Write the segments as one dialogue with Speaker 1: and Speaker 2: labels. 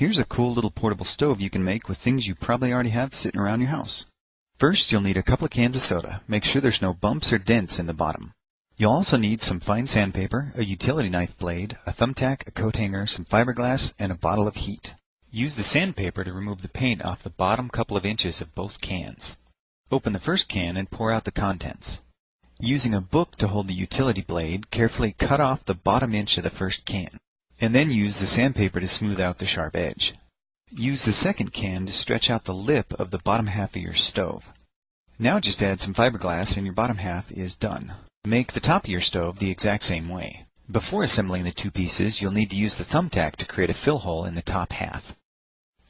Speaker 1: Here's a cool little portable stove you can make with things you probably already have sitting around your house. First, you'll need a couple of cans of soda. Make sure there's no bumps or dents in the bottom. You'll also need some fine sandpaper, a utility knife blade, a thumbtack, a coat hanger, some fiberglass, and a bottle of heat. Use the sandpaper to remove the paint off the bottom couple of inches of both cans. Open the first can and pour out the contents. Using a book to hold the utility blade, carefully cut off the bottom inch of the first can, and then use the sandpaper to smooth out the sharp edge. Use the second can to stretch out the lip of the bottom half of your stove. Now just add some fiberglass and your bottom half is done. Make the top of your stove the exact same way. Before assembling the two pieces, you'll need to use the thumbtack to create a fill hole in the top half.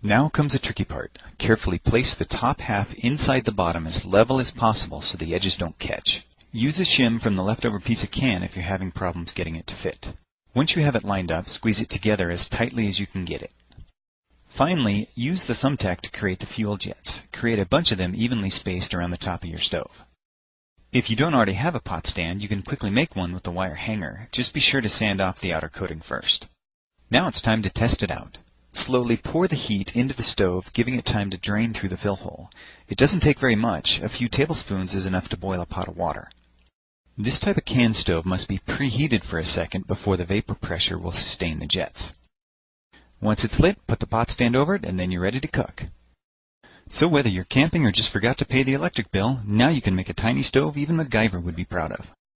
Speaker 1: Now comes the tricky part. Carefully place the top half inside the bottom as level as possible so the edges don't catch. Use a shim from the leftover piece of can if you're having problems getting it to fit. Once you have it lined up, squeeze it together as tightly as you can get it. Finally, use the thumbtack to create the fuel jets. Create a bunch of them evenly spaced around the top of your stove. If you don't already have a pot stand, you can quickly make one with the wire hanger. Just be sure to sand off the outer coating first. Now it's time to test it out. Slowly pour the heat into the stove, giving it time to drain through the fill hole. It doesn't take very much. A few tablespoons is enough to boil a pot of water. This type of can stove must be preheated for a second before the vapor pressure will sustain the jets. Once it's lit, put the pot stand over it, and then you're ready to cook. So whether you're camping or just forgot to pay the electric bill, now you can make a tiny stove even MacGyver would be proud of.